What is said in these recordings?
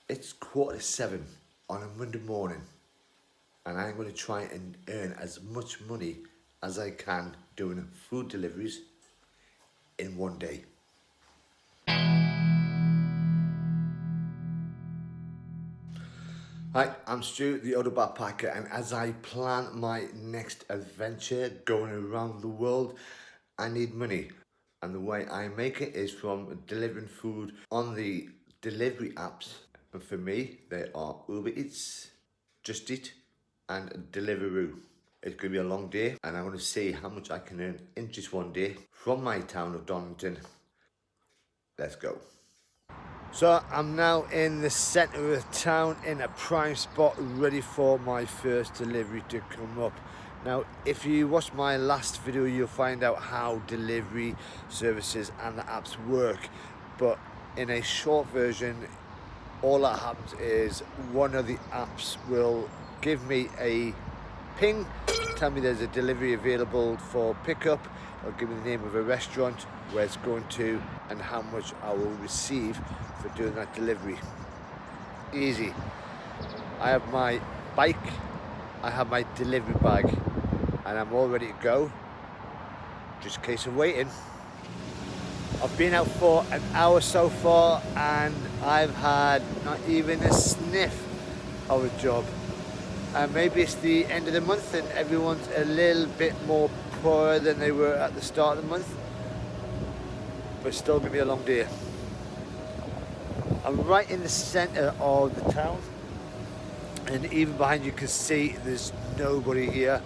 It's 7:15 on a Monday morning, and I'm going to try and earn as much money as I can doing food deliveries in one day. Hi, I'm Stu, the Auto Backpacker, and as I plan my next adventure going around the world, I need money. And the way I make it is from delivering food on the delivery apps. And for me, they are Uber Eats, Just Eat, and Deliveroo. It's going to be a long day, and I want to see how much I can earn in just one day from my town of Darlington. Let's go. So I'm now in the centre of the town in a prime spot, ready for my first delivery to come up. Now, if you watch my last video, you'll find out how delivery services and the apps work. But in a short version, all that happens is one of the apps will give me a ping, tell me there's a delivery available for pickup, or give me the name of a restaurant, where it's going to, and how much I will receive for doing that delivery. Easy. I have my bike, I have my delivery bag, and I'm all ready to go. Just a case of waiting. I've been out for an hour so far, and I've had not even a sniff of a job. And maybe it's the end of the month and everyone's a little bit more poorer than they were at the start of the month, but it's still going to be a long day. I'm right in the centre of the town, and even behind you can see there's nobody here.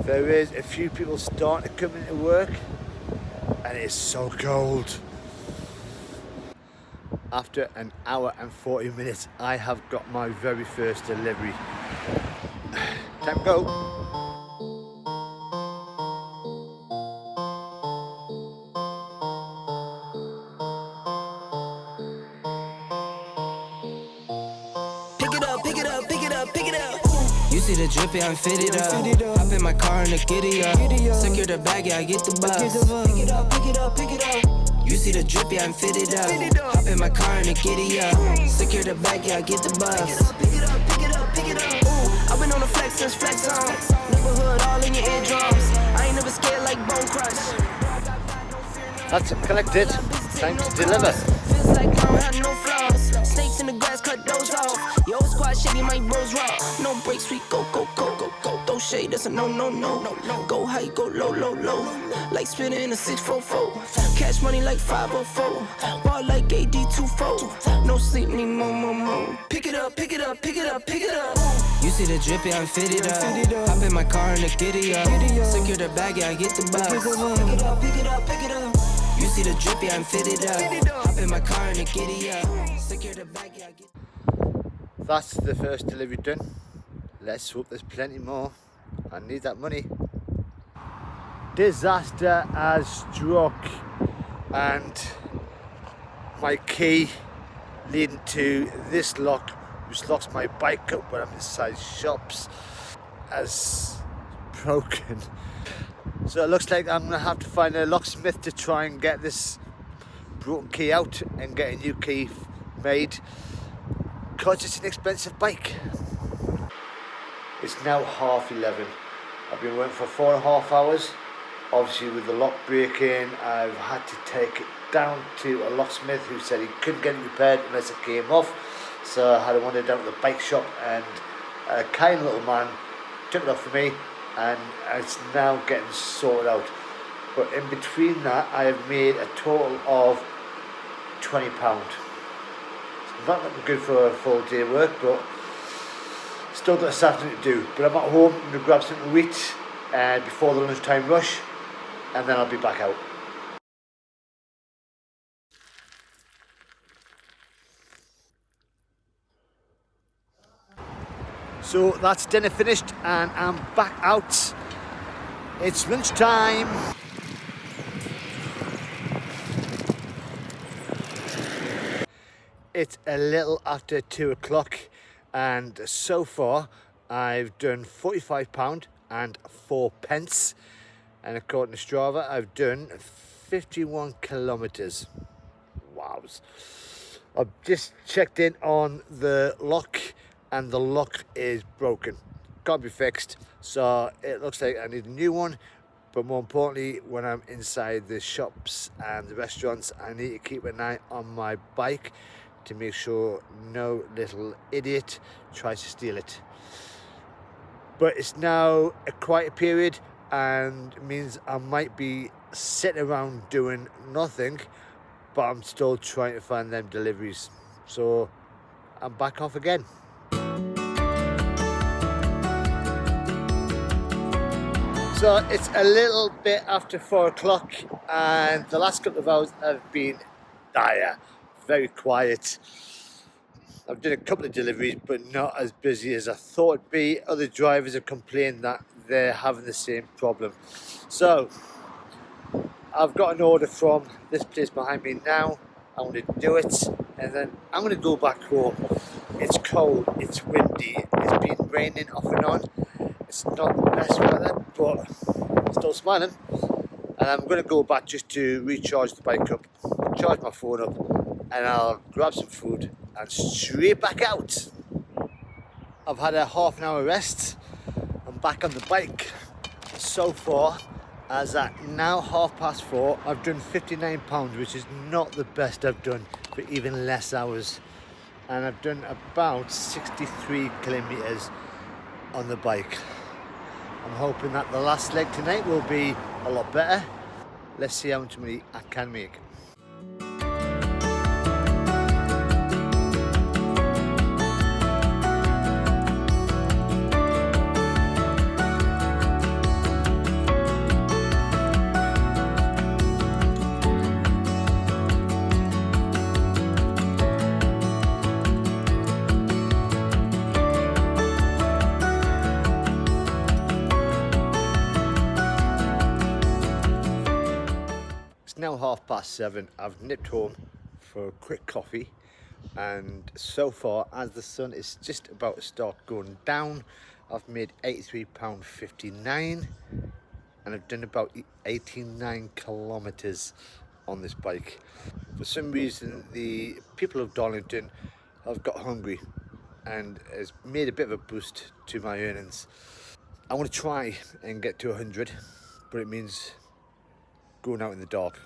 There is a few people starting to come into work, and it is so cold. After an hour and 40 minutes, I have got my very first delivery. Time to go. You see the drippy, I'm fitted up. Hop in my car and the giddy up. Secure the bag, yeah, I get the bus. Pick it up, pick it up, pick it up. You see the drippy, I'm fitted up. Hop in my car and the giddy up. Secure the bag, yeah, I get the bus. Pick it up, pick it up, pick it up. Ooh, I've been on the flex since flex on. Neighborhood all in your eardrums. I ain't never scared like Bone Crush. That's it, collected. Time to deliver. Feels like I don't have no flaws. Snakes in the grass, cut those off. Yo, squad shady, my bros raw. No breaks, we go, go, go, go, go. Throw shade, that's a no, no, no, no, no. Go high, go low, low, low. Like spinning in a 644. Cash money like 504. Ball like AD24. No sleep, need more, more, more. Pick it up, pick it up, pick it up, pick it up. You see the drippy, I'm fitted up. Hop in my car and the giddy up. Secure the bag, yeah, I get the bus. Pick it up, pick it up, pick it up. You see the drippy, I'm fitted up. Hop in my car and the giddy up. Secure the bag, yeah, I get. That's the first delivery done. Let's hope there's plenty more. I need that money. Disaster has struck, and my key leading to this lock, which locks my bike up when I'm inside shops, has broken. So it looks like I'm going to have to find a locksmith to try and get this broken key out and get a new key made, because it's an expensive bike. It's now 11:30. I've been working for 4.5 hours. Obviously with the lock breaking, I've had to take it down to a locksmith who said he couldn't get it repaired unless it came off. So I had to wander down to the bike shop, and a kind little man took it off for me, and it's now getting sorted out. But in between that, I have made a total of £20. Not looking good for a full day work, but still got something to do. But I'm at home, I'm going to grab something to eat before the lunchtime rush, and then I'll be back out. So that's dinner finished, and I'm back out. It's lunchtime. It's a little after 2 o'clock, and so far I've done £45 and 4 pence, and according to Strava I've done 51 kilometres. Wows. I've just checked in on the lock and the lock is broken. Can't be fixed, so it looks like I need a new one. But more importantly, when I'm inside the shops and the restaurants, I need to keep an eye on my bike to make sure no little idiot tries to steal it. But it's now a quiet period and means I might be sitting around doing nothing, but I'm still trying to find them deliveries. So I'm back off again. So it's a little bit after 4 o'clock, and the last couple of hours have been dire, very quiet. I've done a couple of deliveries, but not as busy as I thought it'd be. Other drivers have complained that they're having the same problem. So I've got an order from this place behind me now. I'm going to do it, and then I'm going to go back home. It's cold, it's windy, it's been raining off and on. It's not the best weather, but I'm still smiling. And I'm going to go back just to recharge the bike up, charge my phone up, and I'll grab some food and straight back out. I've had a half an hour rest. I'm back on the bike. So far, as at now 4:30, I've done £59, which is not the best I've done for even less hours. And I've done about 63 kilometers on the bike. I'm hoping that the last leg tonight will be a lot better. Let's see how much money I can make. It's now 7:30. I've nipped home for a quick coffee, and so far, as the sun is just about to start going down, I've made £83.59, and I've done about 89 kilometers on this bike. For some reason, the people of Darlington have got hungry and has made a bit of a boost to my earnings. I want to try and get to 100, but it means going out in the dark.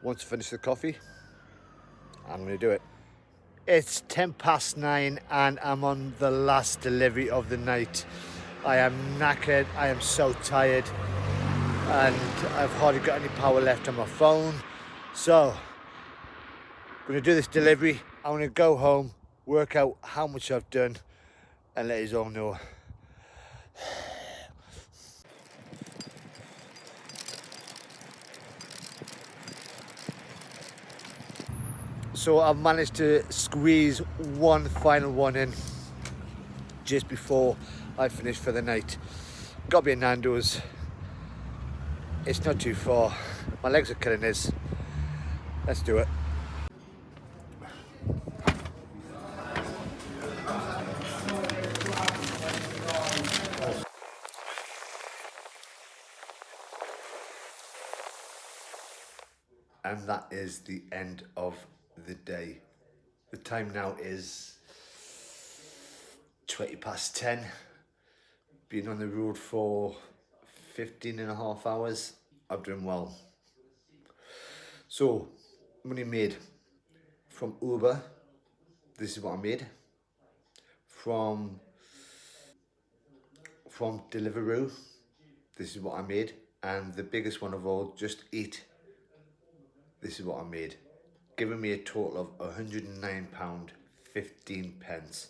Once I finish the coffee, I'm going to do it. It's 9:10 and I'm on the last delivery of the night. I am knackered, I am so tired, and I've hardly got any power left on my phone. So, I'm going to do this delivery. I'm going to go home, work out how much I've done, and let you all know. So I've managed to squeeze one final one in just before I finish for the night. Got to be a Nando's. It's not too far. My legs are killing us. Let's do it. And that is the end of the day. The time now is 10:20. Been on the road for 15 and a half hours. I've done well. So, money made from Uber. This is what I made. From Deliveroo. This is what I made. And the biggest one of all, Just Eat. This is what I made. Giving me a total of £109.15.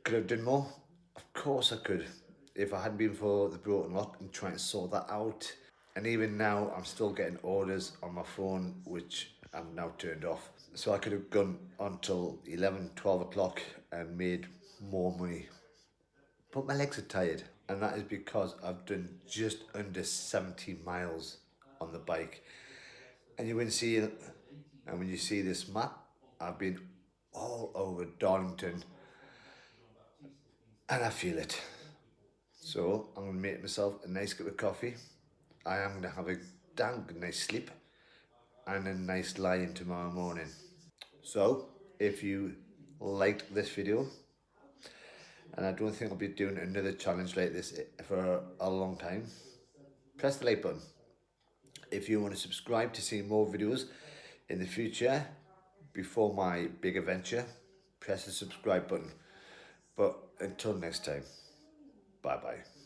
Could I have done more? Of course I could. If I hadn't been for the broken lock and trying to sort that out. And even now, I'm still getting orders on my phone, which I'm now turned off. So I could have gone until 11, 12 o'clock and made more money. But my legs are tired. And that is because I've done just under 70 miles on the bike. And you can see, and when you see this map, I've been all over Darlington and I feel it. So I'm going to make myself a nice cup of coffee. I am going to have a damn good night's sleep and a nice lie-in tomorrow morning. So if you liked this video, and I don't think I'll be doing another challenge like this for a long time, press the like button. If you want to subscribe to see more videos in the future before my big adventure, press the subscribe button. But until next time, bye bye.